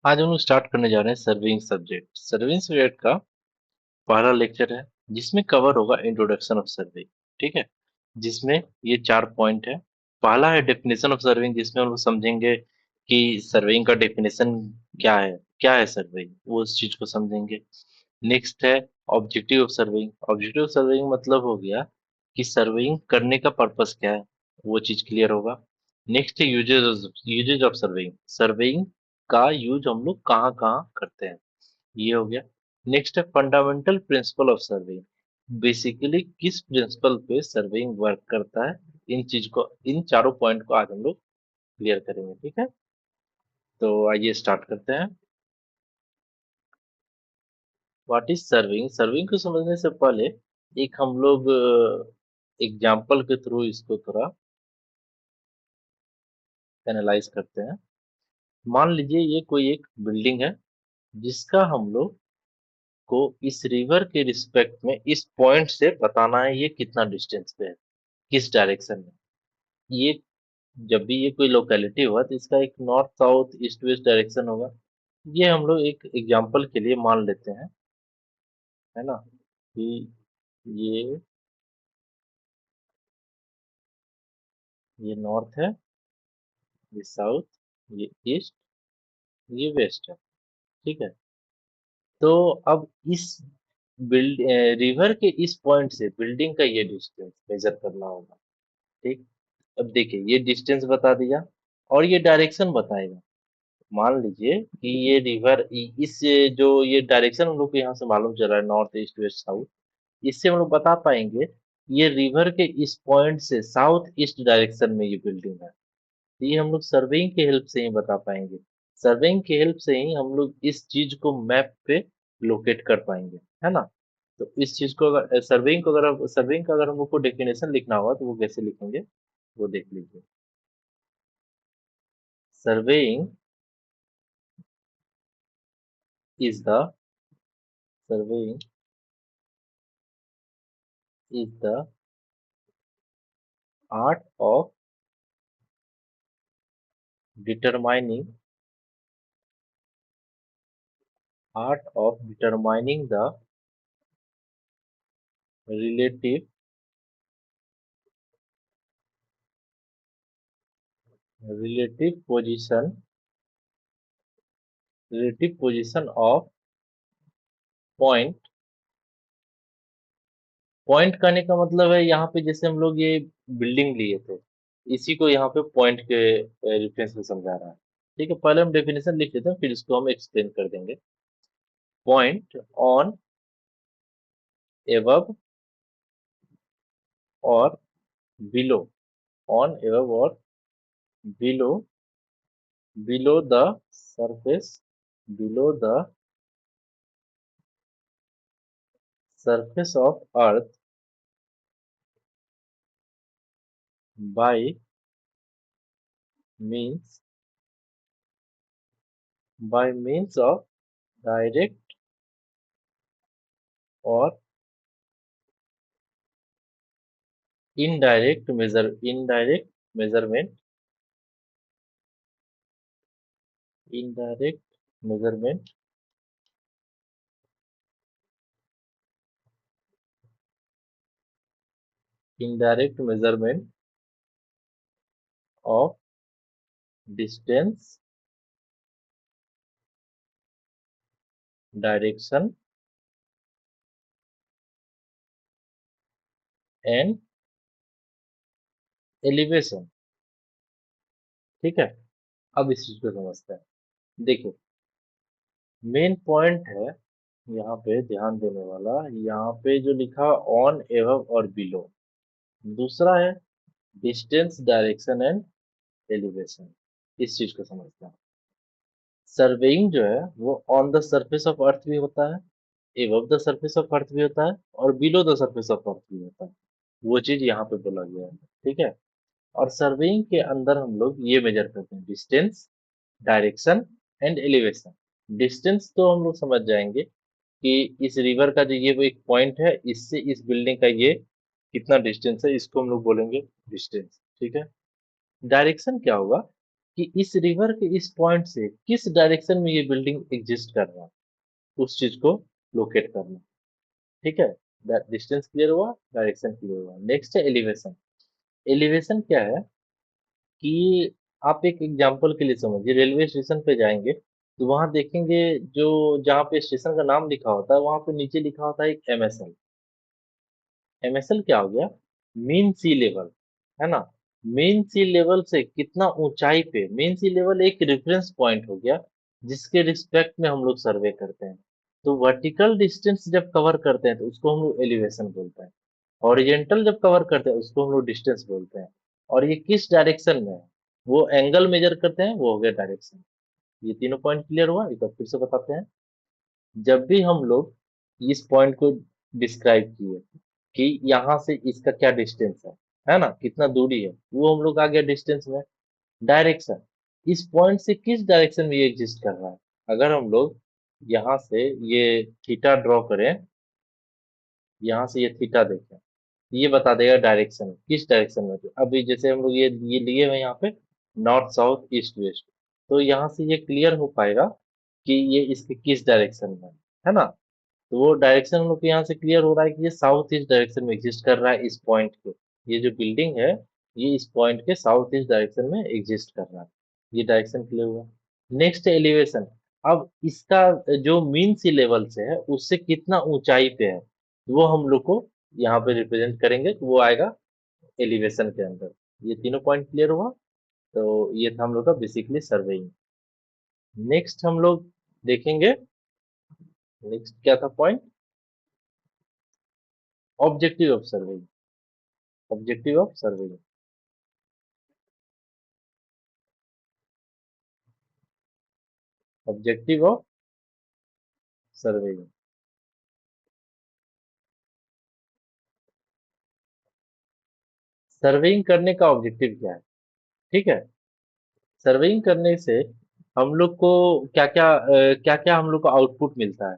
आज हम लोग स्टार्ट करने जा रहे हैं सर्विंग सब्जेक्ट। सर्विंग सब्जेक्ट का पहला लेक्चर है जिसमें कवर होगा इंट्रोडक्शन ऑफ सर्विंग। ठीक है, जिसमें ये 4 पॉइंट है। पहला है डेफिनेशन ऑफ सर्विंग, जिसमें हम लोग समझेंगे कि सर्विंग का डेफिनेशन क्या है सर्विंग, वो उस चीज को समझेंगे। नेक्स्ट है objective of serving. Objective of serving मतलब हो गया कि सर्विंग करने का पर्पस क्या है, वो चीज क्लियर होगा। नेक्स्ट है यूजेज ऑफ सर्विंग। सर्विंग का यूज हम लोग कहाँ कहाँ करते हैं, ये हो गया। नेक्स्ट है fundamental principle of serving. Basically किस प्रिंसिपल पे सर्विंग वर्क करता है, इन चारों पॉइंट को आज हम लोग क्लियर करेंगे। ठीक है, तो आइए स्टार्ट करते हैं। What is serving? सर्विंग को समझने से पहले एक हम लोग एग्जाम्पल के थ्रू इसको थोड़ा एनालाइज करते हैं। मान लीजिए ये कोई एक बिल्डिंग है जिसका हम लोग को इस रिवर के रिस्पेक्ट में इस पॉइंट से बताना है ये कितना डिस्टेंस पे है, किस डायरेक्शन में। ये जब भी ये कोई लोकेलिटी हुआ तो इसका एक north south east west direction होगा। ये हम लोग एक एग्जांपल के लिए मान लेते हैं, है ना, कि ये ये नॉर्थ है, ये साउथ, ये ईस्ट, ये वेस्ट है। ठीक है, तो अब इस रिवर के इस पॉइंट से बिल्डिंग का ये डिस्टेंस मेजर करना होगा। ठीक, अब देखिए ये डिस्टेंस बता दिया और ये डायरेक्शन बताएगा। मान लीजिए कि ये रिवर इस जो ये डायरेक्शन हम लोग को यहाँ से मालूम चल रहा है, नॉर्थ ईस्ट वेस्ट साउथ, इससे हम लोग बता पाएंगे ये रिवर के इस पॉइंट से साउथ ईस्ट डायरेक्शन में ये बिल्डिंग है। तो ये हम लोग सर्वेइंग की हेल्प से ही बता पाएंगे। सर्वेइंग की हेल्प से ही हम लोग इस चीज को मैप पे लोकेट कर पाएंगे, है ना। तो इस चीज को अगर सर्वेइंग का अगर हम लोग को डेफिनेशन लिखना होगा तो वो कैसे लिखेंगे, वो देख लीजिए। Surveying is the surveying is the art of determining the relative relative position relative position of point। Point करने का मतलब है यहाँ पे जैसे हम लोग ये बिल्डिंग लिए थे, इसी को यहाँ पे पॉइंट के रेफरेंस में समझा रहा है। ठीक है, पहले हम डेफिनेशन लिख लेते हैं फिर इसको हम एक्सप्लेन कर देंगे। पॉइंट ऑन एबव और बिलो, ऑन एबव और below below the surface below the surface of earth by means of direct or indirect measurement indirect measurement indirect measurement of distance, direction and elevation। ठीक है, अब इस चीज को समझते हैं। देखो मेन पॉइंट है यहाँ पे ध्यान देने वाला, यहाँ पे जो लिखा ऑन एबव और बिलो, दूसरा है डिस्टेंस डायरेक्शन एंड एलिवेशन। इस चीज को समझते हैं। सर्वेइंग जो है वो ऑन द सरफेस ऑफ अर्थ भी होता है, एबव द सरफेस ऑफ अर्थ भी होता है और बिलो द सरफेस ऑफ अर्थ भी होता है। वो चीज यहाँ पे बोला गया है। ठीक है, और सर्वेइंग के अंदर हम लोग ये मेजर करते हैं distance, direction and elevation. Distance तो हम लोग समझ जाएंगे कि इस रिवर का जो ये वो एक पॉइंट है, इससे इस बिल्डिंग का ये कितना डिस्टेंस है, इसको हम लोग बोलेंगे डिस्टेंस। ठीक है, डायरेक्शन क्या होगा? कि इस रिवर के इस पॉइंट से किस डायरेक्शन में ये बिल्डिंग एग्जिस्ट कर रहा है, उस चीज को लोकेट करना। ठीक है, डिस्टेंस क्लियर हुआ, डायरेक्शन क्लियर हुआ। नेक्स्ट है एलिवेशन। एलिवेशन क्या है कि आप एक एग्जांपल के लिए समझिए, रेलवे स्टेशन पे जाएंगे तो वहां देखेंगे, जो जहाँ पे स्टेशन का नाम लिखा होता है वहां पे नीचे लिखा होता है एक एमएसएल। एमएसएल क्या हो गया? मीन सी लेवल, है ना। मेन सी लेवल से कितना ऊंचाई पे, मेन सी लेवल एक रेफरेंस पॉइंट हो गया जिसके रिस्पेक्ट में हम लोग सर्वे करते हैं। तो वर्टिकल डिस्टेंस जब कवर करते हैं तो उसको हम लोग एलिवेशन बोलते हैं। हॉरिजेंटल जब कवर करते हैं उसको हम लोग डिस्टेंस बोलते हैं। और ये किस डायरेक्शन में है, वो एंगल मेजर करते हैं, वो हो गया डायरेक्शन। ये तीनों पॉइंट क्लियर हुआ, एक बार फिर से बताते हैं। जब भी हम लोग इस पॉइंट को डिस्क्राइब किए कि यहाँ से इसका क्या डिस्टेंस है ना, कितना दूरी है, वो हम लोग आ गया डिस्टेंस में। डायरेक्शन, इस पॉइंट से किस डायरेक्शन में ये एग्जिस्ट कर रहा है। अगर हम लोग यहाँ से ये थीटा ड्रॉ करें, यहाँ से ये थीटा देखें, ये बता देगा डायरेक्शन किस डायरेक्शन में। तो अभी जैसे हम लोग ये लिए हुए यहाँ पे नॉर्थ साउथ ईस्ट वेस्ट, तो यहाँ से ये क्लियर हो पाएगा कि ये इसके किस डायरेक्शन में है ना। तो वो डायरेक्शन हम लोग को यहाँ से क्लियर हो रहा है कि ये साउथ ईस्ट डायरेक्शन में एग्जिस्ट कर रहा है इस पॉइंट के। ये जो बिल्डिंग है ये इस पॉइंट के साउथ ईस्ट डायरेक्शन में एग्जिस्ट कर रहा है। ये डायरेक्शन क्लियर हुआ। Next elevation. अब इसका जो मीन सी लेवल से है उससे कितना ऊंचाई पे है, वो हम लोग को यहाँ पे रिप्रेजेंट करेंगे, तो वो आएगा एलिवेशन के अंदर। ये तीनों पॉइंट क्लियर हुआ। तो ये था हम लोग का बेसिकली सर्वेइंग। नेक्स्ट हम लोग देखेंगे, नेक्स्ट क्या था point? Objective of surveying. Objective of surveying. Objective of surveying. Surveying करने का ऑब्जेक्टिव क्या है? ठीक है, सर्वेइंग करने से हम लोग को क्या क्या हम लोग को आउटपुट मिलता है।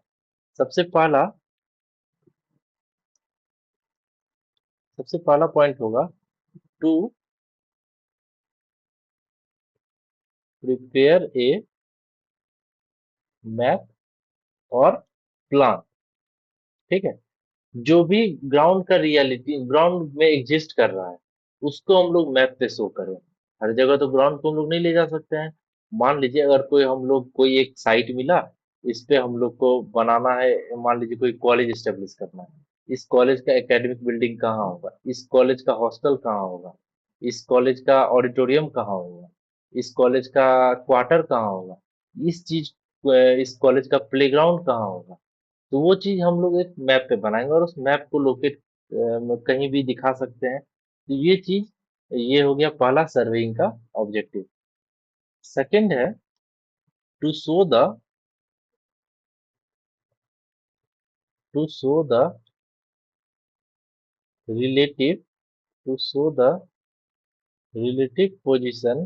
सबसे पहला सबसे पहला पॉइंट होगा टू प्रिपेयर ए मैप और प्लान। ठीक है, जो भी ग्राउंड का रियलिटी ग्राउंड में एग्जिस्ट कर रहा है उसको हम लोग मैप पे शो करें। हर जगह तो ग्राउंड को हम लोग नहीं ले जा सकते हैं। मान लीजिए अगर कोई हम लोग कोई एक साइट मिला, इस पे हम लोग को बनाना है, मान लीजिए कोई कॉलेज स्टेब्लिश करना है। इस कॉलेज का एकेडमिक बिल्डिंग कहाँ होगा, इस कॉलेज का हॉस्टल कहाँ होगा, इस कॉलेज का ऑडिटोरियम कहाँ होगा, इस कॉलेज का क्वार्टर कहाँ होगा, इस चीज इस कॉलेज का प्लेग्राउंड कहाँ होगा। तो वो चीज हम लोग एक मैप पे बनाएंगे और उस मैप को लोकेट कहीं भी दिखा सकते हैं। तो ये चीज, ये हो गया पहला सर्वेइंग का ऑब्जेक्टिव। सेकंड है to show the to show the relative to show the relative position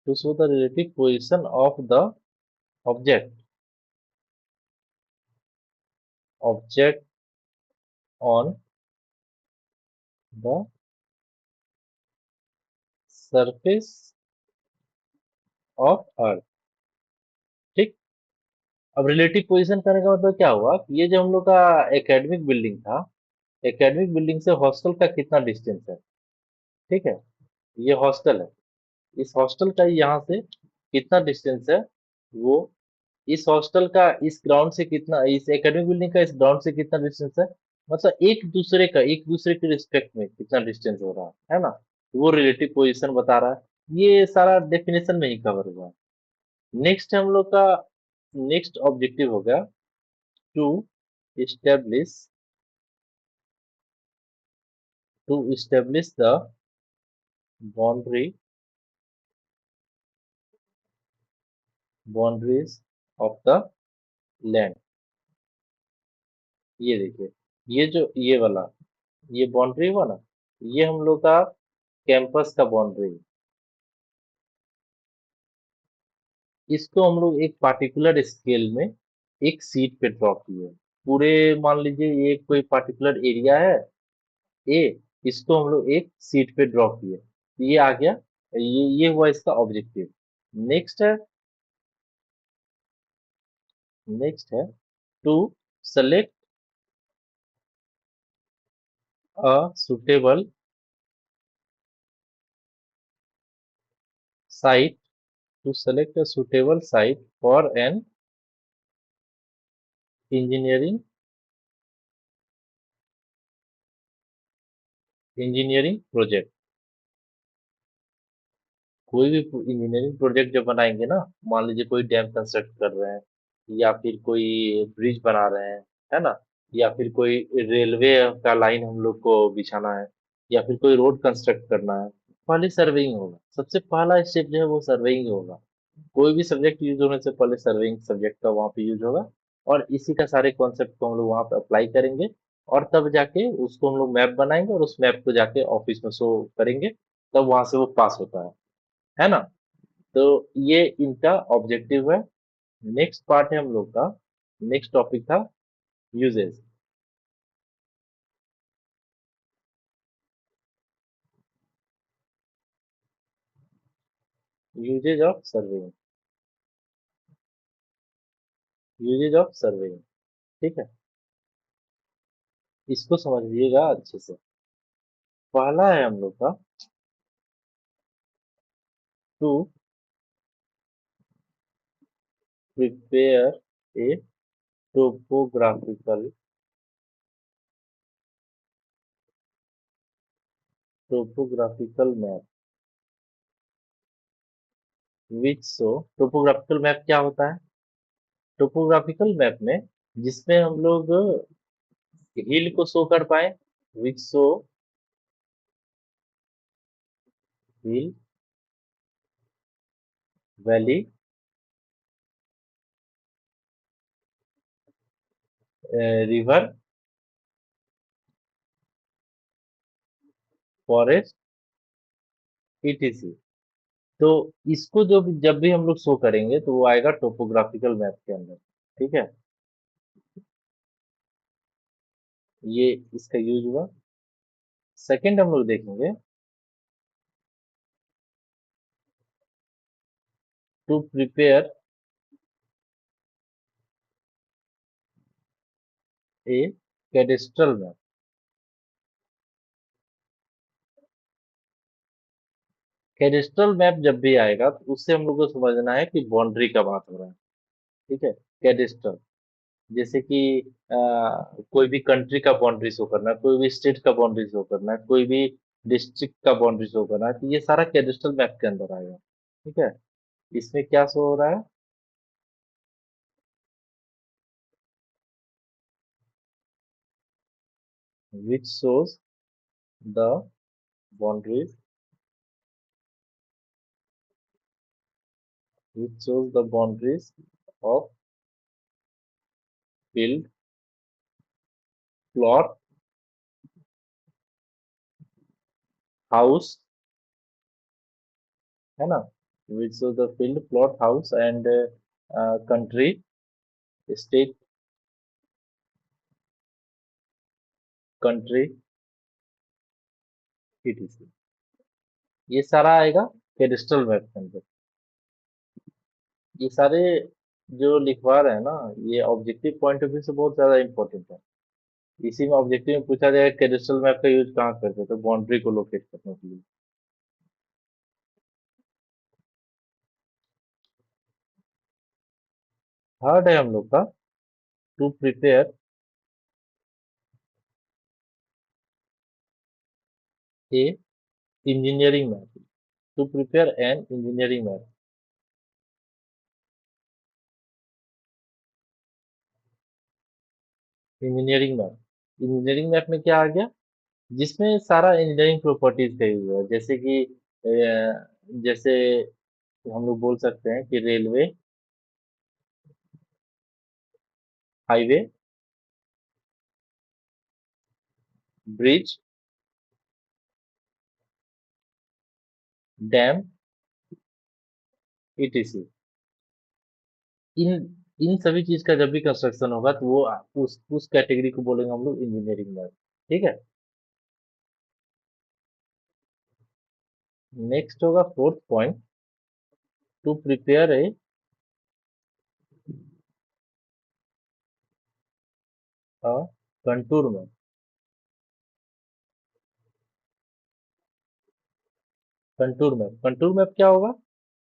to show the relative position of the object object on the surface of earth. ठीक। अब रिलेटिव पोजीशन करने का मतलब क्या हुआ कि ये जो हम लोग का एकेडमिक बिल्डिंग था, एकेडमिक बिल्डिंग से हॉस्टल का कितना डिस्टेंस है। ठीक है, ये हॉस्टल है, इस हॉस्टल का यहाँ से कितना डिस्टेंस है, वो इस हॉस्टल का इस ग्राउंड से कितना, इस एकेडमिक बिल्डिंग का इस ग्राउंड से कितना डिस्टेंस है, मतलब एक दूसरे के रिस्पेक्ट में कितना डिस्टेंस हो रहा है ना। तो वो रिलेटिव पोजीशन बता रहा है। ये सारा डेफिनेशन में ही कवर हुआ है। नेक्स्ट हम लोग का नेक्स्ट ऑब्जेक्टिव हो गया to establish the boundary boundaries of the land. ये देखिए, ये जो ये वाला ये बाउंड्री हुआ ना, ये हम लोग का कैंपस का बाउंड्री। इसको हम लोग एक पार्टिकुलर स्केल में एक सीट पे ड्रॉ किए। पूरे मान लीजिए ये कोई पार्टिकुलर एरिया है ए, इसको हम लोग एक सीट पे ड्रॉ किए, ये आ गया ये हुआ इसका ऑब्जेक्टिव। नेक्स्ट है, नेक्स्ट है to select a suitable site, to select a suitable site for an engineering engineering project. कोई भी इंजीनियरिंग प्रोजेक्ट जब बनाएंगे ना, मान लीजिए कोई डैम कंस्ट्रक्ट कर रहे हैं, या फिर कोई ब्रिज बना रहे हैं, है ना, या फिर कोई रेलवे का लाइन हम लोग को बिछाना है, या फिर कोई रोड कंस्ट्रक्ट करना है, पहले सर्वेइंग होगा। सबसे पहला स्टेप जो है वो सर्वेइंग होगा। कोई भी सब्जेक्ट यूज होने से पहले सर्वेइंग सब्जेक्ट का वहाँ पे यूज होगा, और इसी का सारे कॉन्सेप्ट को हम लोग वहाँ पे अप्लाई करेंगे, और तब जाके उसको हम लोग मैप बनाएंगे, और उस मैप को जाके ऑफिस में शो करेंगे, तब वहां से वो पास होता है ना। तो ये इनका ऑब्जेक्टिव है। नेक्स्ट पार्ट है हम लोग का, नेक्स्ट टॉपिक था uses, uses of surveying, uses of surveying. ठीक है, इसको समझिएगा अच्छे से। पहला है हम लोग का to prepare a topographical topographical map which show. Topographical map क्या होता है? टोपोग्राफिकल मैप में जिसमें हम लोग हिल को शो कर पाए, which show hill, valley, river, forest, etc. तो इसको जब भी हम लोग शो करेंगे तो वो आएगा टोपोग्राफिकल मैप के अंदर। ठीक है, ये इसका यूज हुआ। सेकंड हम लोग देखेंगे to prepare a cadastral map. Cadastral map जब भी आएगा तो उससे हम लोग को समझना है कि बाउंड्री का बात हो रहा है। ठीक है, कैडेस्ट्रल, जैसे कि कोई भी कंट्री का बाउंड्री शो करना है, कोई भी स्टेट का बाउंड्री शो करना है, कोई भी डिस्ट्रिक्ट का बाउंड्री शो करना है, तो ये सारा कैडेस्ट्रल मैप के अंदर आएगा। ठीक है, इसमें क्या शो हो रहा है? विच shows the boundaries, which shows the boundaries of field, plot, house, है ना, which shows the field, plot, house and country, state, country, etc। ये सारा आएगा कैडस्ट्रल मैप के अंदर। ये सारे जो लिखवा रहे हैं ना, ये ऑब्जेक्टिव पॉइंट ऑफ व्यू से बहुत ज्यादा इंपॉर्टेंट है। इसी में ऑब्जेक्टिव में पूछा जाएगा कैडस्ट्रल मैप का यूज कहाँ करते हैं, तो बाउंड्री को लोकेट करने के लिए। थर्ड है हम लोग का to prepare a engineering map, to prepare an engineering map. Engineering map, engineering map में क्या आ गया? जिसमें सारा इंजीनियरिंग प्रॉपर्टीज का यूज है, जैसे कि जैसे हम लोग बोल सकते हैं कि railway, highway, bridge, dam, etc. इन इन सभी चीज का जब भी कंस्ट्रक्शन होगा तो वो उस कैटेगरी को बोलेंगे हम लोग इंजीनियरिंग मैप। ठीक है, नेक्स्ट होगा fourth point, to prepare a contour map. Contour map क्या होगा?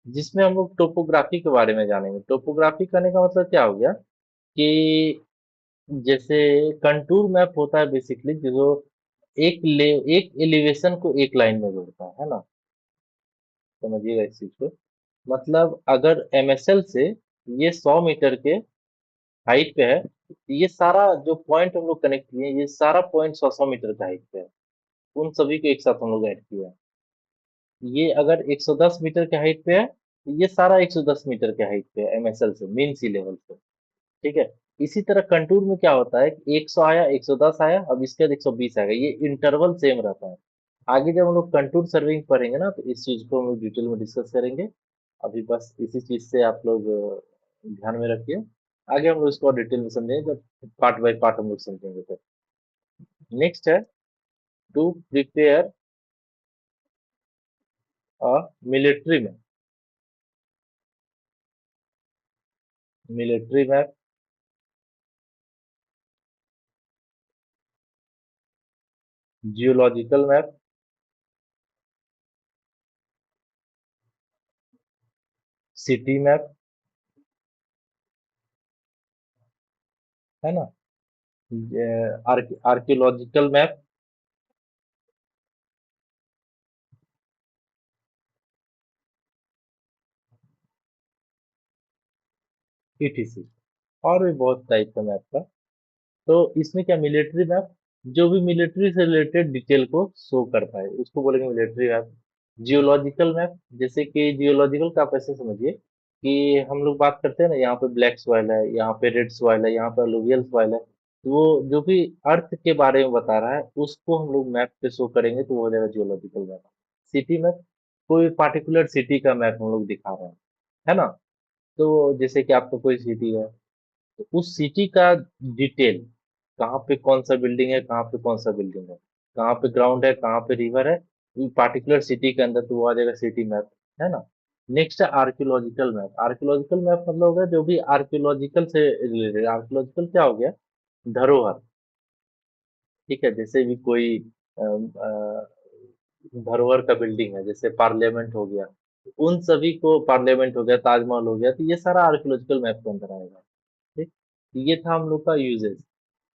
जिसमें हम लोग टोपोग्राफी के बारे में जानेंगे। टोपोग्राफी करने का मतलब क्या हो गया कि जैसे कंटूर मैप होता है बेसिकली जो एक एलिवेशन को एक लाइन में जोड़ता है ना। समझिएगा इस चीज को। मतलब अगर एमएसएल से ये 100 मीटर के हाइट पे है, तो ये सारा जो पॉइंट हम लोग कनेक्ट किए हैं, ये सारा पॉइंट 100 100 मीटर का हाइट पे है। उन सभी को एक साथ हम लोग ऐड किया है। ये अगर 110 मीटर के हाइट पे है, तो ये सारा 110 मीटर के हाइट पे है एमएसएल से, मेन सी लेवल से। ठीक है। इसी तरह कंटूर में क्या होता है कि 100 आया, 110 आया, अब इसके बाद 120 आएगा, ये इंटरवल सेम रहता है। आगे जब हम लोग कंटूर सर्विंग पढ़ेंगे ना, तो इस चीज को हम लोग डिटेल में डिस्कस करेंगे। अभी बस इसी चीज से आप लोग ध्यान में रखिए। आगे हम लोग इसको और डिटेल में समझेंगे जब पार्ट बाय पार्ट हम लोग समझेंगे। तो नेक्स्ट है to prepare a military map. Military map, geological map, city map, है ना, आर्कियोलॉजिकल मैप, ईटीसी। और भी बहुत टाइप का मैप था। तो इसमें क्या, मिलिट्री मैप जो भी मिलिट्री से रिलेटेड डिटेल को शो कर पाए उसको बोलेंगे मिलिट्री मैप। जियोलॉजिकल मैप, जैसे कि जियोलॉजिकल का आप ऐसे समझिए कि हम लोग बात करते हैं ना, यहाँ पे ब्लैक सॉइल है, यहाँ पे रेड सॉइल है, यहाँ पे अलुवियल सॉइल है, तो वो जो भी अर्थ के बारे में बता रहा है उसको हम लोग मैप पे शो करेंगे, तो वो हो जाएगा जियोलॉजिकल मैप। सिटी मैप, कोई पार्टिकुलर सिटी का मैप हम लोग दिखा रहे हैं, है ना। तो जैसे कि आपका कोई सिटी है, तो उस सिटी का डिटेल, कहाँ पे कौन सा बिल्डिंग है, कहाँ पे कौन सा बिल्डिंग है, कहाँ पे ग्राउंड है, कहाँ पे रिवर है, पार्टिकुलर सिटी के अंदर, तो वो आ जाएगा सिटी मैप, है ना। नेक्स्ट है आर्कियोलॉजिकल मैप। आर्कियोलॉजिकल मैप मतलब होगा जो भी आर्कियोलॉजिकल से रिलेटेड। आर्कियोलॉजिकल क्या हो गया, धरोहर। ठीक है, जैसे भी कोई धरोहर का बिल्डिंग है, जैसे पार्लियामेंट हो गया, उन सभी को, पार्लियामेंट हो गया, ताजमहल हो गया, तो ये सारा आर्कियोलॉजिकल मैप के अंदर आएगा। ठीक। ये था हम लोग का यूजेस,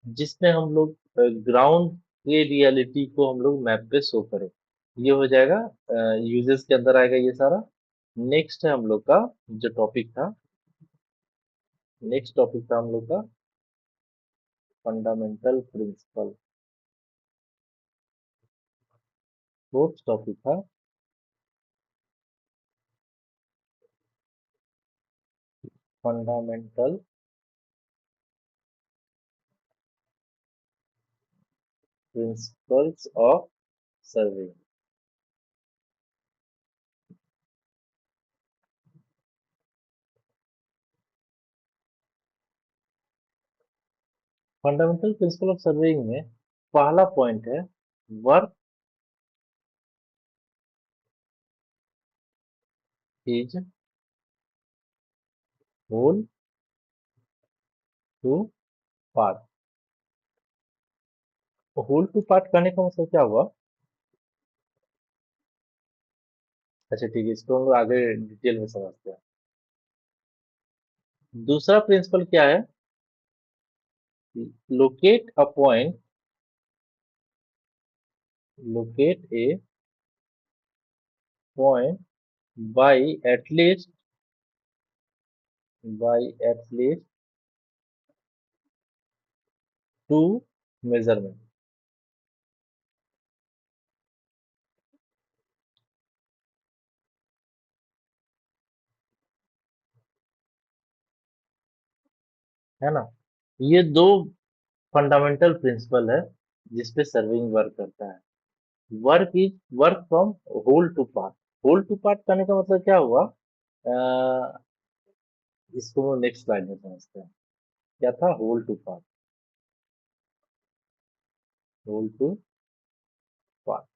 जिसमें हम लोग ग्राउंड के रियलिटी को हम लोग मैप पे शो करें। ये हो जाएगा, यूजेस के अंदर आएगा ये सारा। नेक्स्ट है हम लोग का जो टॉपिक था, नेक्स्ट टॉपिक था हम लोग का फंडामेंटल प्रिंसिपल। फोर्थ टॉपिक था fundamental principles of survey. Fundamental principle of surveying में पहला पॉइंट है, work is whole to part. Whole to part करने का मतलब क्या हुआ? अच्छा ठीक है, इसको हम लोग आगे डिटेल में समझते हैं। दूसरा प्रिंसिपल क्या है, locate a point, locate a point by at least two measurement. है ना। ये दो फंडामेंटल प्रिंसिपल है जिसपे सर्विंग वर्क करता है। Work is work from whole to part. Whole to part करने का मतलब क्या हुआ, इसको नेक्स्ट स्लाइड में समझते हैं। क्या था whole to part? Whole to part,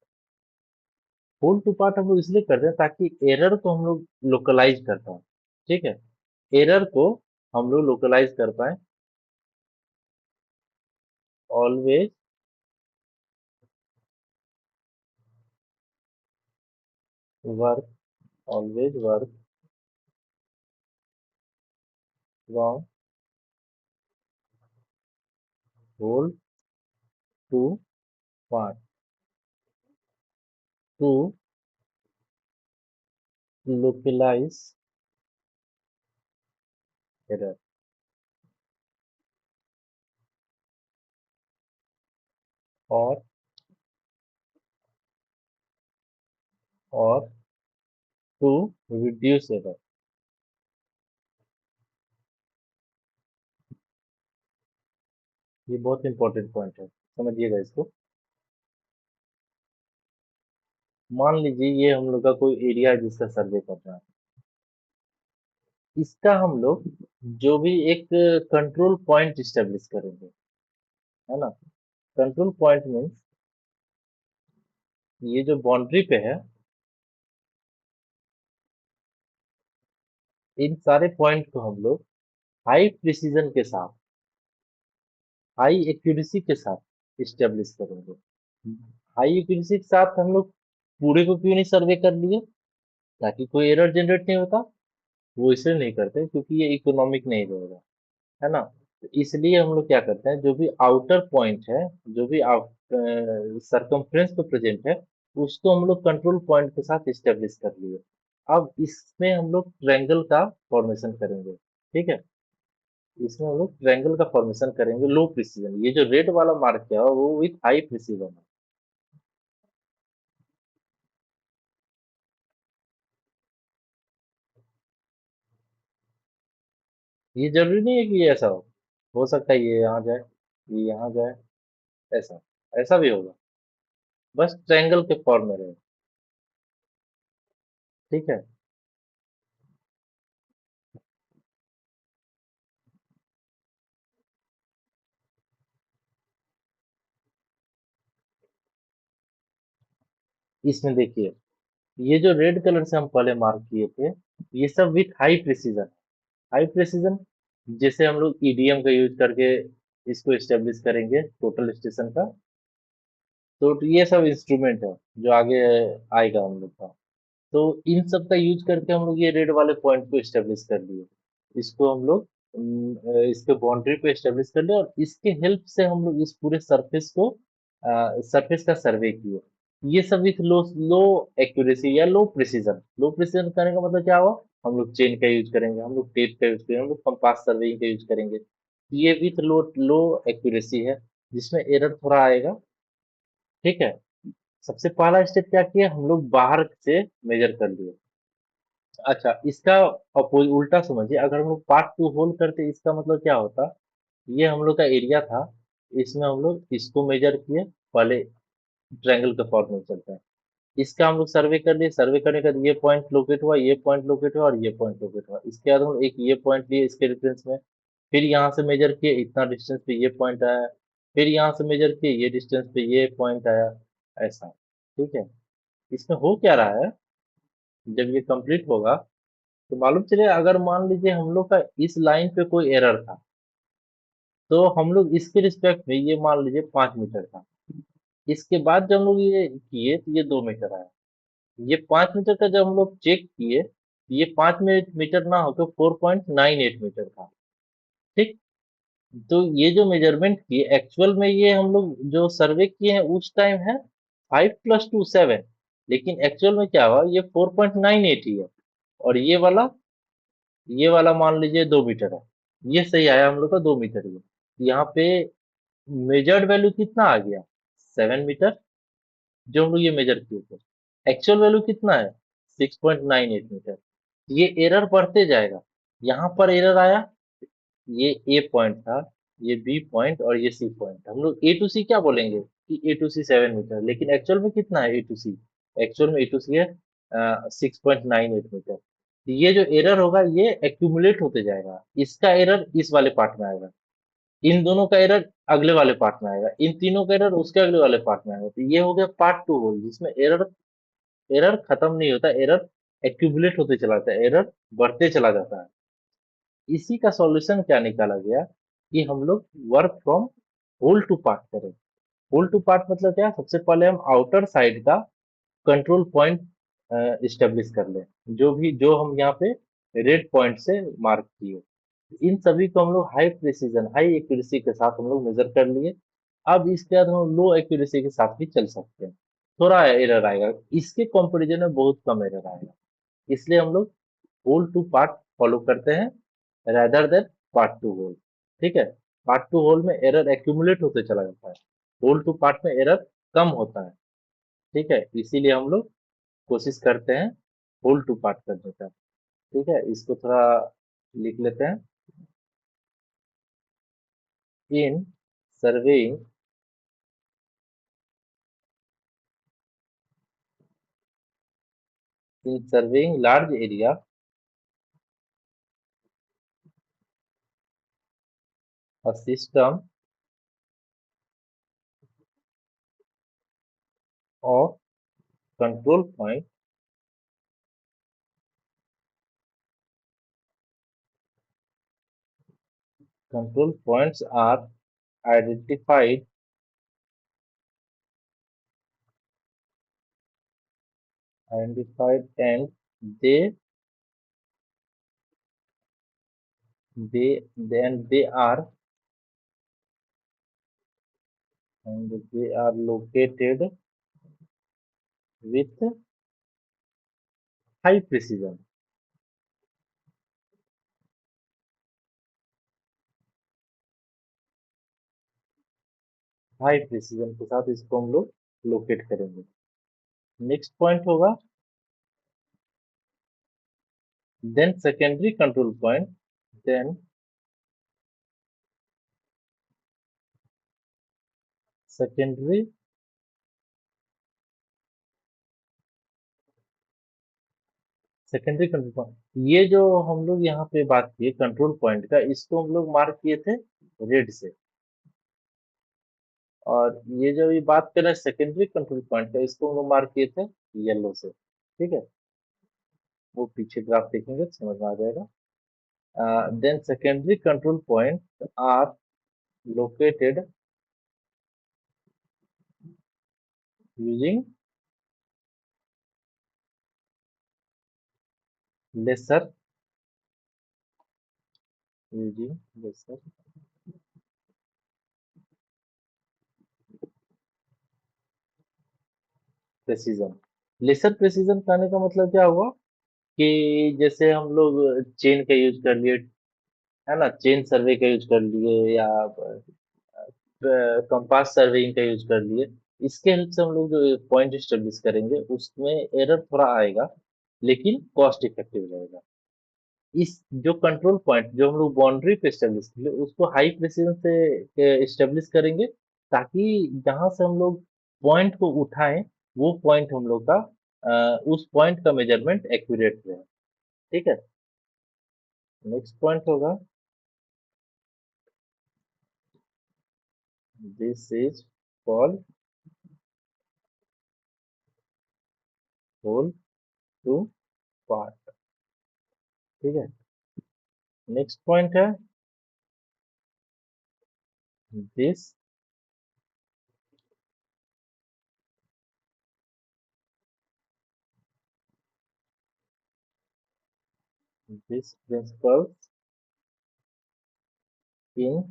whole to part हम लोग इसलिए करते हैं ताकि एरर को हम लोग लोकलाइज कर पाए। ठीक है, एरर को हम लोग लोकलाइज कर पाए। Always work, always work from whole to part to localize error, और और टू रिड्यूस एरर। ये बहुत इंपॉर्टेंट पॉइंट है, समझिएगा इसको। मान लीजिए ये हम लोग का कोई एरिया है जिसका सर्वे कर रहा है। इसका हम लोग जो भी एक कंट्रोल पॉइंट स्टेब्लिश करेंगे, है ना। कंट्रोल पॉइंट मीन्स ये जो बाउंड्री पे है, इन सारे पॉइंट को हम लोग हाई प्रिसीजन के साथ, हाई एक्यूरेसी के साथ स्टेब्लिश करेंगे। हाई एक्यूरेसी के साथ हम लोग पूरे को क्यों नहीं सर्वे कर लिए, ताकि कोई एरर जनरेट नहीं होता। वो इसलिए नहीं करते क्योंकि ये इकोनॉमिक नहीं रहेगा, है ना। तो इसलिए हम लोग क्या करते हैं, जो भी आउटर पॉइंट है, जो भी सरकमफ्रेंस पे प्रेजेंट है, उसको हम लोग कंट्रोल पॉइंट के साथ स्टेब्लिश कर लिए। अब इसमें हम लोग ट्रायंगल का फॉर्मेशन करेंगे। ठीक है, इसमें हम लोग ट्रायंगल का फॉर्मेशन करेंगे लो प्रिसीजन। ये जो रेड वाला मार्क किया हुआ वो विथ हाई प्रिसीजन है। ये जरूरी नहीं है कि ये ऐसा हो सकता है ये यहाँ जाए, ये यहाँ जाए, ऐसा ऐसा भी होगा। बस ट्रायंगल के फॉर्म में रहे। ठीक है, इसमें देखिए, ये जो रेड कलर से हम पहले मार्क किए थे, ये सब with high precision. High precision जैसे हम लोग ईडीएम का यूज करके इसको स्टेब्लिश करेंगे, टोटल स्टेशन का। तो ये सब इंस्ट्रूमेंट है जो आगे आएगा हम लोग का। तो इन सब का यूज करके हम लोग ये रेड वाले पॉइंट को स्टेब्लिश कर लिए। इसको हम लोग इसके बाउंड्री पे स्टेब्लिश कर लिए, और इसके हेल्प से हम लोग इस पूरे सरफेस को, सरफेस का सर्वे किए। ये सब विथ लो लो एक्यूरेसी या लो प्रिसीजन। लो प्रिसीजन करने का मतलब क्या हुआ, हम लोग चेन का यूज करेंगे, हम लोग टेप का यूज करेंगे, हम लोग कंपास सर्वेइंग का यूज करेंगे। ये विथ लो लो एक्यूरेसी है, जिसमें एरर थोड़ा आएगा। ठीक है, सबसे पहला स्टेप क्या किया, हम लोग बाहर से मेजर कर लिए। अच्छा, इसका अपोज उल्टा समझिए, अगर हम लोग पार्ट टू होल करते इसका मतलब क्या होता। ये हम लोग का एरिया था, इसमें हम लोग इसको मेजर किए, पहले ट्रायंगल के फॉर्म में चलता है। इसका हम लोग सर्वे कर लिए, सर्वे करने के बाद ये पॉइंट लोकेट हुआ, ये पॉइंट लोकेट हुआ, और ये पॉइंट लोकेट हुआ। इसके बाद हम लोग एक ये पॉइंट लिए इसके रेफरेंस में, फिर यहाँ से मेजर किए, इतना डिस्टेंस पे ये पॉइंट आया, फिर यहाँ से मेजर किए, ये डिस्टेंस पे ये पॉइंट आया, ऐसा। ठीक है, इसमें हो क्या रहा है, जब ये कंप्लीट होगा तो मालूम चले, अगर मान लीजिए हम लोग का इस लाइन पे कोई एरर था, तो हम लोग इसके रिस्पेक्ट में ये मान लीजिए 5 मीटर था। इसके बाद जब हम लोग ये किए तो ये 2 मीटर आया। ये 5 मीटर का जब हम लोग चेक किए, ये 5 मीटर ना होकर 4.98 मीटर था। ठीक, तो ये जो मेजरमेंट किए एक्चुअल में, ये हम लोग जो सर्वे किए हैं उस टाइम है 5 + 2 7, लेकिन एक्चुअल में क्या हुआ, ये 4.98 ही है। और ये वाला मान लीजिए 2 मीटर है। ये सही आया हम लोग का 2 मीटर ही है। यहाँ पे मेजर्ड वैल्यू कितना आ गया, 7 मीटर, जो हम लोग ये मेजर किए थे। एक्चुअल वैल्यू कितना है, 6.98 मीटर। ये एरर बढ़ते जाएगा। यहाँ पर एरर आया, ये ए पॉइंट था, ये बी पॉइंट और ये सी पॉइंट। हम लोग ए टू सी क्या बोलेंगे कि ए टू सी 7 मीटर, लेकिन एक्चुअल में कितना है ए टू सी। एक्चुअल में ए टू सी है 6.98 मीटर। तो ये जो एरर होगा ये एक्यूमुलेट होते जाएगा, इसका एरर इस वाले पार्ट में आएगा, इन दोनों का एरर अगले वाले पार्ट में आएगा, इन तीनों का एरर उसके अगले वाले पार्ट में आएगा। तो ये हो गया पार्ट टू होल, जिसमें एरर एरर खत्म नहीं होता, एरर एक्यूमुलेट होते चला जाता है, एरर बढ़ते चला जाता है। इसी का सॉल्यूशन क्या निकाला गया कि हम लोग work from whole to part करें। होल टू पार्ट मतलब क्या, सबसे पहले हम आउटर साइड का कंट्रोल पॉइंट इस्टेब्लिश कर लें, जो भी जो हम यहाँ पे रेड पॉइंट से मार्क किए, इन सभी को हम लोग हाई प्रिसीजन हाई एक्यूरेसी के साथ हम लोग मेजर कर लिए। अब इसके बाद हम लो एक्यूरेसी के साथ भी चल सकते हैं, थोड़ा एरर आएगा, इसके कंपैरिजन में बहुत कम एरर आएगा। इसलिए हम लोग होल टू पार्ट फॉलो करते हैं rather then part to whole. ठीक है, पार्ट टू होल में एरर एक्यूमुलेट होते चला जाता है, होल टू पार्ट में एरर कम होता है। ठीक है, इसीलिए हम लोग कोशिश करते हैं होल टू पार्ट करने का। ठीक है, इसको थोड़ा लिख लेते हैं। In surveying in surveying large area, a system of control point control points are identified and they they are located with high precision। High precision के साथ इसको हम लोग लोकेट करेंगे। नेक्स्ट पॉइंट होगा then secondary control point, then secondary secondary control point, ये जो हम लोग यहाँ पे बात किए कंट्रोल पॉइंट का, इसको हम लोग मार्क किए थे रेड से, और ये जो ये बात कर रहे हैं सेकेंडरी कंट्रोल पॉइंट का, इसको हम लोग मार्क किए थे येलो से। ठीक है, वो पीछे ग्राफ देखेंगे तो समझ में आ जाएगा। Then secondary control point are located using lesser using lesser precision. Lesser precision कहने का मतलब क्या हुआ कि जैसे हम लोग चेन का यूज कर लिए, है ना, चेन सर्वे का यूज कर लिए, या कंपास सर्वेइंग का यूज कर लिए, इसके हेल्प से हम लोग जो पॉइंट स्टेब्लिश करेंगे उसमें एरर थोड़ा आएगा, लेकिन कॉस्ट इफेक्टिव रहेगा। इस जो कंट्रोल पॉइंट जो हम लोग बाउंड्री पे स्टेब्लिश करेंगे उसको हाई प्रेसिजन से स्टेब्लिश करेंगे, ताकि जहां से हम लोग पॉइंट को उठाएं वो पॉइंट हम लोग का उस पॉइंट का मेजरमेंट एक्यूरेट रहे। ठीक है, नेक्स्ट पॉइंट होगा this is called whole to part. ठीक है, नेक्स्ट पॉइंट है this this principles in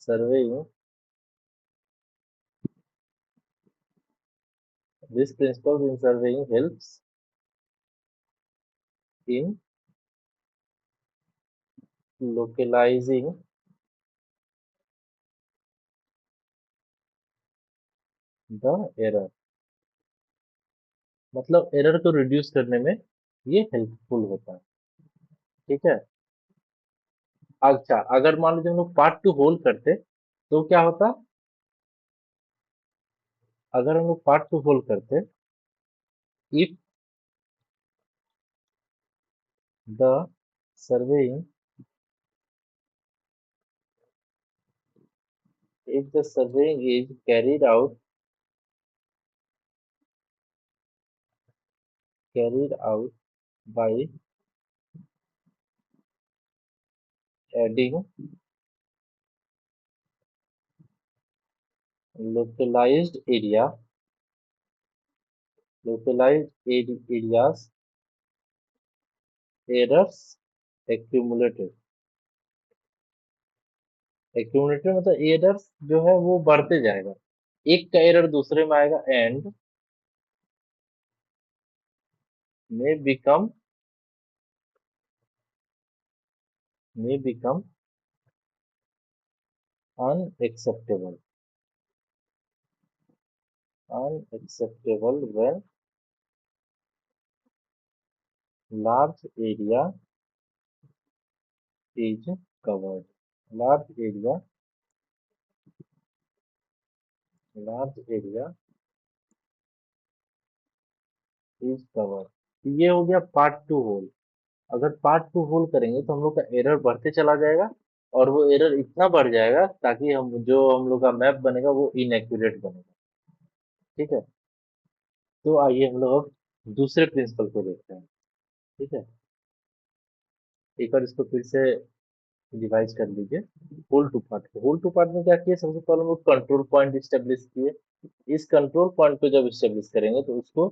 surveying this principle in surveying helps in localizing the error, मतलब एरर को रिड्यूस करने में ये हेल्पफुल होता है। ठीक है, अच्छा अगर मान लीजिए हम लोग पार्ट टू होल करते तो क्या होता, अगर हम लोग पार्ट टू होल करते, if the surveying if the surveying is carried out carried out by adding localized area, areas, errors accumulated. accumulated मतलब एरर्स जो है वो बढ़ते जाएगा, एक का एरर दूसरे में आएगा and may become unacceptable when large area is covered. large area large area is covered. ये हो गया पार्ट टू होल। अगर पार्ट टू होल करेंगे तो हम लोग का एरर बढ़ते चला जाएगा और वो एरर इतना बढ़ जाएगा ताकि हम लोग का मैप बनेगा वो इनएक्यूरेट बनेगा। ठीक है, तो आइए हम लोग अब दूसरे प्रिंसिपल को देखते हैं। ठीक है, एक बार इसको फिर से डिवाइड कर लीजिए होल टू पार्ट को। होल टू पार्ट में क्या किए, सबसे पहले हम लोग कंट्रोल पॉइंट स्टेब्लिश किए। इस कंट्रोल पॉइंट को जब स्टेब्लिश करेंगे तो उसको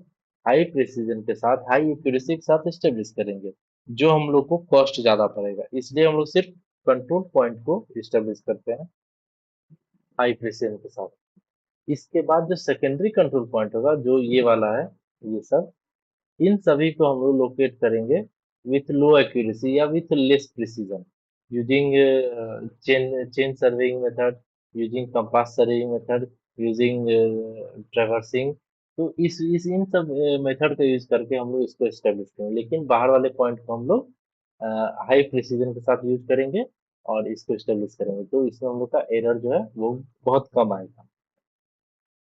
हाई प्रिसीजन के साथ, हाई एक्यूरेसी के साथ स्टेब्लिश करेंगे, जो हम लोग को कॉस्ट ज्यादा पड़ेगा, इसलिए हम लोग सिर्फ कंट्रोल पॉइंट को स्टेब्लिश करते हैं हाई प्रिसीजन के साथ। इसके बाद जो सेकेंडरी कंट्रोल पॉइंट होगा, जो ये वाला है, ये सब, इन सभी को हम लोग लोकेट करेंगे विथ लो एक्यूरेसी या with less precision, using chain surveying method, using compass surveying method, using traversing. तो इस इन सब मेथड का यूज करके हम लोग इसको एस्टेब्लिश करेंगे, लेकिन बाहर वाले पॉइंट को हम लोग हाई प्रिसीजन के साथ यूज करेंगे और इसको एस्टेब्लिश करेंगे, तो इसमें हम लोग का एरर जो है वो बहुत कम आएगा।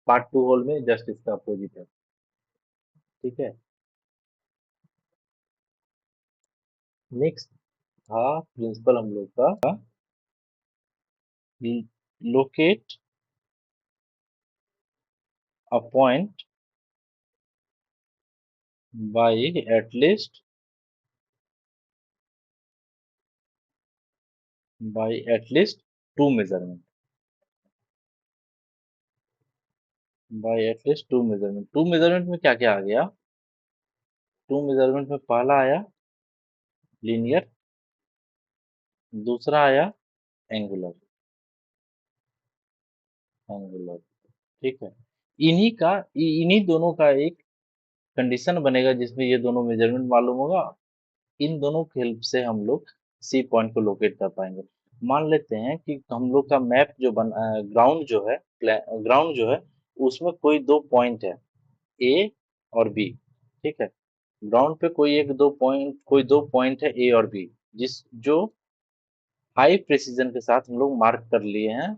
पार्ट टू होल में जस्ट इसका अपोजिट है। ठीक है, नेक्स्ट था प्रिंसिपल हम लोग का locate a point by at least two measurement, two measurement में क्या क्या आ गया, टू मेजरमेंट में पहला आया लीनियर, दूसरा आया एंगुलर। एंगुलर, ठीक है, इन्हीं दोनों का एक कंडीशन बनेगा जिसमें ये दोनों मेजरमेंट मालूम होगा। इन दोनों की हेल्प से हम लोग सी पॉइंट को लोकेट कर पाएंगे। मान लेते हैं कि हम लोग का मैप जो ग्राउंड जो है, ग्राउंड जो है उसमें कोई दो पॉइंट है, ए और बी। ठीक है, ग्राउंड पे कोई दो पॉइंट है ए और बी, जिस जो हाई प्रेसिजन के साथ हम लोग मार्क कर लिए हैं,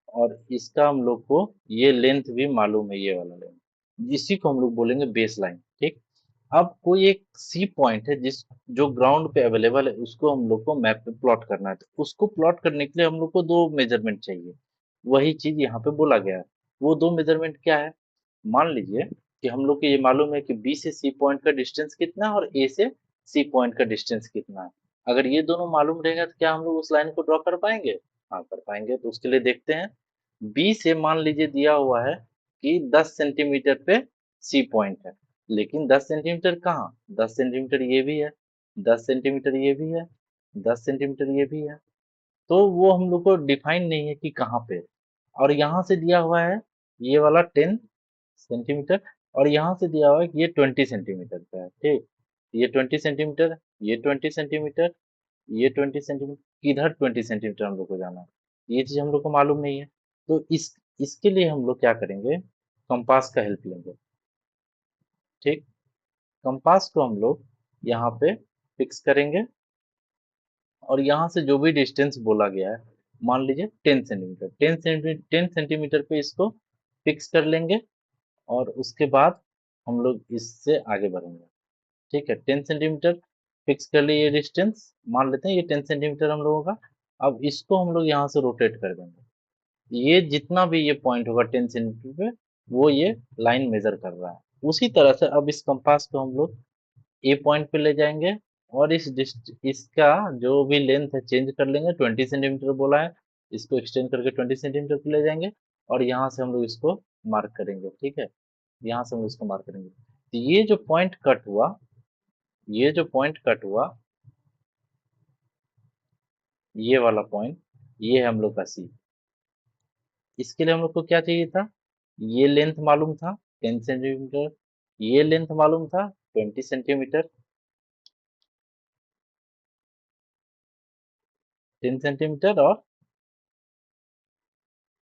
और इसका हम लोग को ये लेंथ भी मालूम है, ये वाला लेंथ, इसी को हम लोग बोलेंगे बेस लाइन। ठीक, अब कोई एक सी पॉइंट है जिस जो ग्राउंड पे अवेलेबल है, उसको हम लोग को मैप पे प्लॉट करना है, तो उसको प्लॉट करने के लिए हम लोग को दो मेजरमेंट चाहिए। वही चीज यहाँ पे बोला गया है। वो दो मेजरमेंट क्या है, मान लीजिए कि हम लोग को ये मालूम है कि बी से सी पॉइंट का डिस्टेंस कितना है और ए से सी पॉइंट का डिस्टेंस कितना है। अगर ये दोनों मालूम रहेगा तो क्या हम लोग उस लाइन को ड्रॉ कर पाएंगे? हाँ, कर पाएंगे। तो उसके लिए देखते हैं, बी से मान लीजिए दिया हुआ है कि 10 सेंटीमीटर पे सी पॉइंट है, लेकिन 10 सेंटीमीटर कहाँ, 10 सेंटीमीटर ये भी है, 10 सेंटीमीटर ये भी है, 10 सेंटीमीटर ये भी है, तो वो हम लोग को डिफाइन नहीं है कि कहाँ पे। और यहाँ से दिया हुआ है ये वाला 10 सेंटीमीटर, और यहाँ से दिया हुआ है कि ये 20 सेंटीमीटर का है। ठीक, ये 20 सेंटीमीटर, ये 20 सेंटीमीटर, ये 20 सेंटीमीटर, किधर 20 सेंटीमीटर हम लोग को जाना है, ये चीज हम लोग को मालूम नहीं है। तो इसके लिए हम लोग क्या करेंगे, कंपास का हेल्प लेंगे। ठीक, कंपास को हम लोग यहाँ पे फिक्स करेंगे, और यहाँ से जो भी डिस्टेंस बोला गया है, मान लीजिए 10 सेंटीमीटर, 10 सेंटीमीटर पे इसको फिक्स कर लेंगे, और उसके बाद हम लोग इससे आगे बढ़ेंगे। ठीक है, 10 सेंटीमीटर फिक्स कर लिए, ये डिस्टेंस मान लेते हैं ये 10 सेंटीमीटर हम लोगों का। अब इसको हम लोग यहाँ से रोटेट कर देंगे, ये जितना भी ये पॉइंट होगा 10 सेंटीमीटर पे, वो ये लाइन मेजर कर रहा है। उसी तरह से अब इस कंपास को हम लोग ए पॉइंट पे ले जाएंगे और इसका जो भी लेंथ है चेंज कर लेंगे, 20 सेंटीमीटर बोला है, इसको एक्सटेंड करके 20 सेंटीमीटर पे ले जाएंगे और यहाँ से हम लोग इसको मार्क करेंगे। ठीक है, यहाँ से हम लोग इसको मार्क करेंगे। तो ये जो पॉइंट कट हुआ, ये वाला पॉइंट, ये है हम लोग का सी। इसके लिए हम लोग को क्या चाहिए था, ये लेंथ मालूम था 10 सेंटीमीटर, ये लेंथ मालूम था 20 सेंटीमीटर, 10 सेंटीमीटर और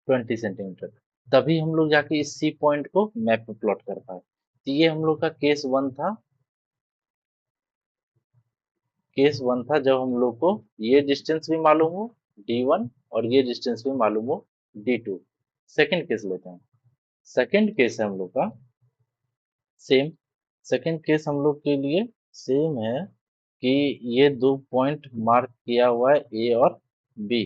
20 सेंटीमीटर। तभी हम लोग जाके इस सी पॉइंट को मैप पे प्लॉट कर पाए। तो ये हम लोग का केस वन था। केस वन था जब हम लोग को ये डिस्टेंस भी मालूम हो D1 और ये डिस्टेंस भी मालूम हो D2। सेकंड केस लेते हैं। सेकंड केस है हम लोग का सेम। सेकंड केस हम लोग के लिए सेम है कि ये दो पॉइंट मार्क किया हुआ है ए और बी।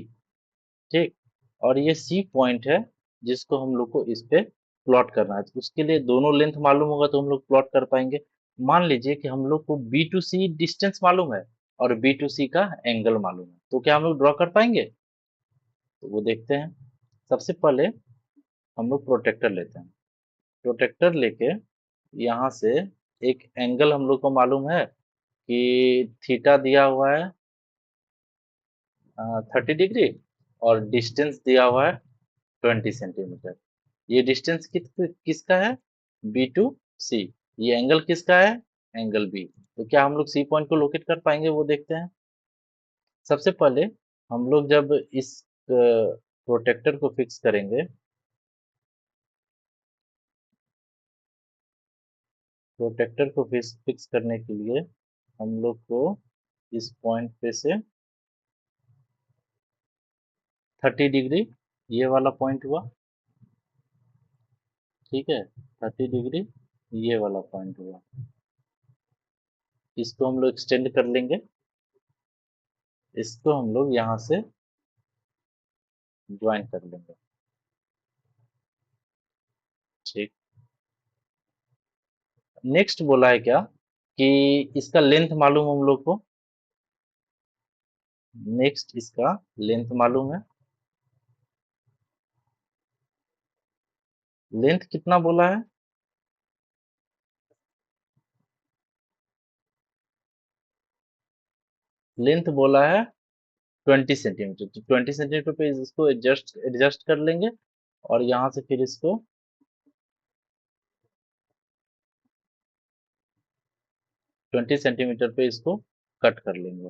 ठीक, और ये सी पॉइंट है जिसको हम लोग को इस पे प्लॉट करना है। तो उसके लिए दोनों लेंथ मालूम होगा तो हम लोग प्लॉट कर पाएंगे। मान लीजिए कि हम लोग को बी टू सी डिस्टेंस मालूम है और बी टू सी का एंगल मालूम है, तो क्या हम लोग ड्रॉ कर पाएंगे? तो वो देखते हैं। सबसे पहले हम लोग प्रोटेक्टर लेते हैं। प्रोटेक्टर लेके यहाँ से एक एंगल हम लोग को मालूम है कि थीटा दिया हुआ है 30 डिग्री और डिस्टेंस दिया हुआ है 20 सेंटीमीटर। ये डिस्टेंस किसका है? B to C. ये एंगल किसका है? Angle B. तो क्या हम लोग सी पॉइंट को लोकेट कर पाएंगे, वो देखते हैं। सबसे पहले हम लोग जब इस प्रोटेक्टर को फिक्स करेंगे, प्रोटेक्टर को फिक्स करने के लिए हम लोग को इस पॉइंट पे से 30 डिग्री, ये वाला पॉइंट हुआ, ठीक है, 30 डिग्री ये वाला पॉइंट हुआ, इसको हम लोग एक्सटेंड कर लेंगे। इसको हम लोग यहाँ से ज्वाइन कर लेंगे। ठीक, नेक्स्ट बोला है क्या कि इसका लेंथ मालूम हम लोग को। नेक्स्ट इसका लेंथ मालूम है। लेंथ कितना बोला है? लेंथ बोला है 20 सेंटीमीटर। तो 20 सेंटीमीटर पे इसको एडजस्ट एडजस्ट कर लेंगे और यहाँ से फिर इसको 20 सेंटीमीटर पे इसको कट कर लेंगे।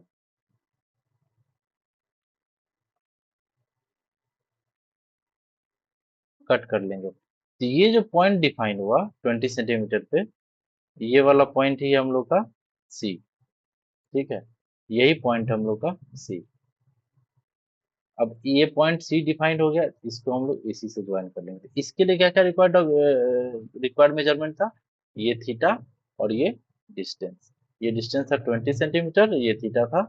कट कर लेंगे तो ये जो पॉइंट डिफाइन हुआ 20 सेंटीमीटर पे, ये वाला पॉइंट ही हम लोग का सी। ठीक है, यही पॉइंट हम लोग का सी। अब ये पॉइंट सी डिफाइंड हो गया, इसको हम लोग इसी से ज्वाइन कर लेंगे। तो इसके लिए क्या क्या रिक्वायर्ड मेजरमेंट था? ये थीटा और ये डिस्टेंस। ये डिस्टेंस था 20 सेंटीमीटर, ये थीटा था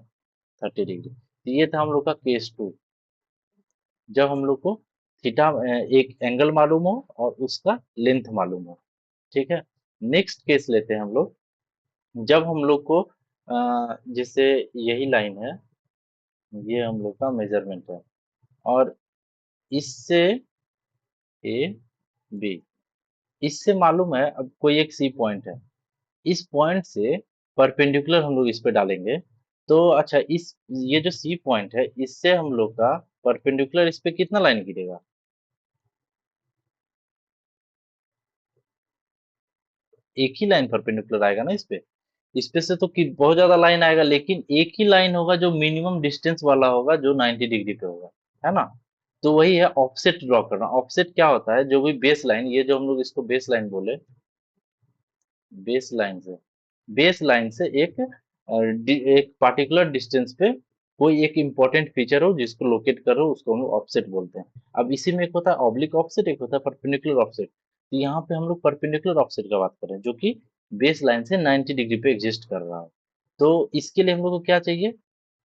30 डिग्री। तो ये था हम लोग का केस टू, जब हम लोग को थीटा एक एंगल मालूम हो और उसका लेंथ मालूम हो। ठीक है, नेक्स्ट केस लेते हैं हम लोग। जब हम लोग को जैसे यही लाइन है, ये हम लोग का मेजरमेंट है और इससे ए बी, इससे मालूम है, अब कोई एक सी पॉइंट है, इस पॉइंट से परपेंडिकुलर हम लोग इस पे डालेंगे। तो अच्छा, इस ये जो सी पॉइंट है इससे हम लोग का परपेंडिकुलर इस पे कितना लाइन गिरेगा? एक ही लाइन परपेंडिकुलर आएगा ना इस पे। इस पे से तो कि बहुत ज्यादा लाइन आएगा, लेकिन एक ही लाइन होगा जो मिनिमम डिस्टेंस वाला होगा, जो 90 डिग्री पे होगा, है ना। तो वही है ऑफसेट ड्रॉ करना। ऑफसेट क्या होता है? जो भी बेस लाइन, ये जो हम लोग इसको बेस लाइन बोले, बेस लाइन से, बेस लाइन से एक पार्टिकुलर डिस्टेंस पे कोई एक इंपॉर्टेंट फीचर हो जिसको लोकेट करो, उसको हम लोग ऑफसेट बोलते हैं। अब इसी में एक होता है ऑब्लिक ऑफसेट, एक होता है परपेंडिकुलर ऑफसेट। तो यहाँ पे हम लोग परपेंडिकुलर ऑफसेट का बात कर रहे हैं, जो कि बेस लाइन से 90 डिग्री पे एग्जिस्ट कर रहा है। तो इसके लिए हम लोग को क्या चाहिए?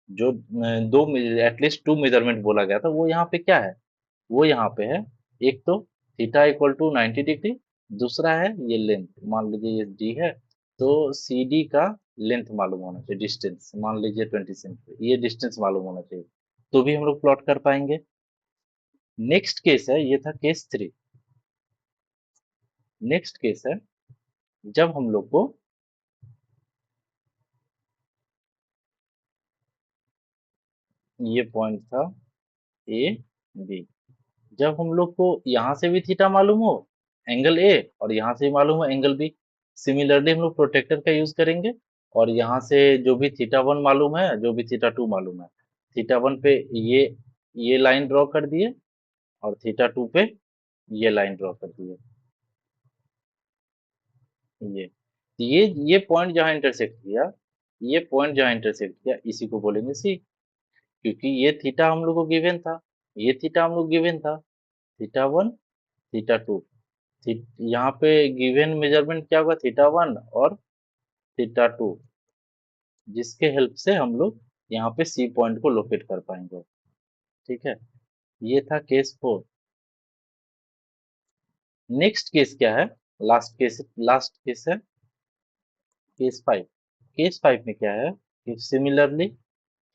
जो दो एटलीस्ट टू मेजरमेंट बोला गया था, वो यहाँ पे क्या है? वो यहाँ पे है, एक तो थीटा इक्वल टू 90 डिग्री, दूसरा है ये लेंथ, मान लीजिए ये डी है, तो सी डी का लेंथ मालूम होना चाहिए, डिस्टेंस मान लीजिए 20 सेंटीमीटर, ये डिस्टेंस मालूम होना चाहिए, तो भी हम लोग प्लॉट कर पाएंगे। नेक्स्ट केस है, ये था केस 3। नेक्स्ट केस है जब हम लोग को ये पॉइंट था ए बी, जब हम लोग को यहाँ से भी थीटा मालूम हो, एंगल ए, और यहाँ से भी मालूम हो एंगल बी, सिमिलरली हम लोग प्रोटेक्टर का यूज करेंगे, और यहाँ से जो भी थीटा वन मालूम है, जो भी थीटा टू मालूम है, थीटा वन पे ये लाइन ड्रॉ कर दिए, और थीटा टू पे ये लाइन ड्रॉ कर दिए। ये ये पॉइंट जहाँ इंटरसेक्ट किया, ये पॉइंट जहाँ इंटरसेक्ट किया, इसी को बोलेंगे सी, क्योंकि ये थीटा हम लोग को गिवन था, ये थीटा हम लोग गिवन था, थीटा वन, थीटा टू, यहाँ पे गिवन मेजरमेंट क्या होगा, थीटा वन और थीटा टू, जिसके हेल्प से हम लोग यहाँ पे सी पॉइंट को लोकेट कर पाएंगे। ठीक है, ये था केस 4। नेक्स्ट केस क्या है, लास्ट केस है केस 5। केस 5 में क्या है कि सिमिलरली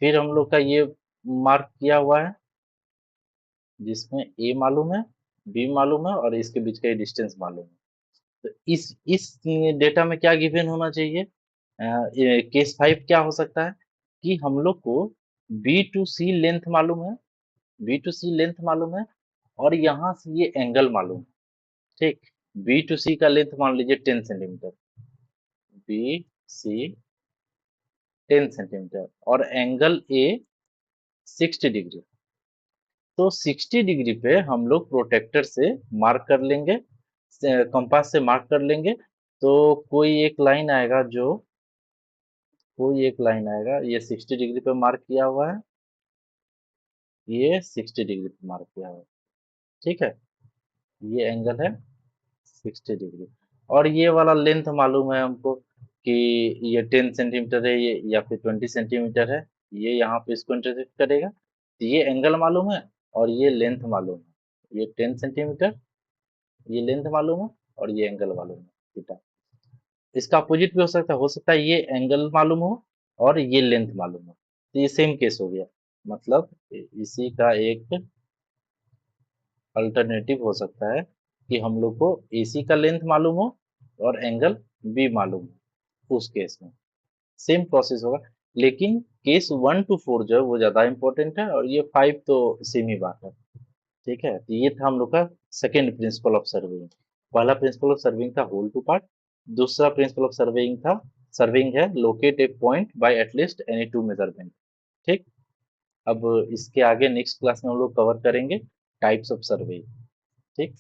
फिर हम लोग का ये मार्क किया हुआ है, जिसमें ए मालूम है, बी मालूम है, और इसके बीच का ये डिस्टेंस मालूम है। तो इस डेटा में क्या गिवन होना चाहिए, केस 5 क्या हो सकता है कि हम लोग को बी टू सी लेंथ मालूम है, बी टू सी लेंथ मालूम है, और यहाँ से ये एंगल मालूम है। ठीक, बी टू सी का लेंथ मान लीजिए 10 सेंटीमीटर, बी सी 10 सेंटीमीटर, और एंगल ए 60 डिग्री। तो 60 डिग्री पे हम लोग प्रोटेक्टर से मार्क कर लेंगे, कंपास से मार्क कर लेंगे, तो कोई एक लाइन आएगा, ये 60 डिग्री पे मार्क किया हुआ है, ये 60 डिग्री पे मार्क किया हुआ है। ठीक है, ये एंगल है 60 डिग्री, और ये वाला लेंथ मालूम है हमको कि ये 10 सेंटीमीटर है, ये या फिर 20 सेंटीमीटर है, ये यहाँ पे इसको इंटरसेक्ट करेगा, तो ये एंगल मालूम है, और ये लेंथ मालूम है, ये 10 सेंटीमीटर, ये लेंथ मालूम है, और ये एंगल मालूम है थीटा। इसका अपोजिट भी हो सकता है ये एंगल मालूम हो और ये लेंथ मालूम हो, तो ये सेम केस हो गया। मतलब इसी का एक अल्टरनेटिव हो सकता है कि हम लोग को एसी का लेंथ मालूम हो और एंगल बी मालूम हो, उस केस में सेम प्रोसेस होगा। लेकिन केस 1 to 4 जो है वो ज्यादा इंपॉर्टेंट है, और ये 5 तो सेम ही बात है। ठीक है, तो ये था हम लोग का सेकेंड प्रिंसिपल ऑफ सर्वेइंग। पहला प्रिंसिपल ऑफ सर्वेइंग था होल टू पार्ट, दूसरा प्रिंसिपल ऑफ सर्वेइंग है locate a point bye at least any two measurement. ठीक, अब इसके आगे नेक्स्ट क्लास में हम लोग कवर करेंगे टाइप्स ऑफ सर्वेइंग। ठीक।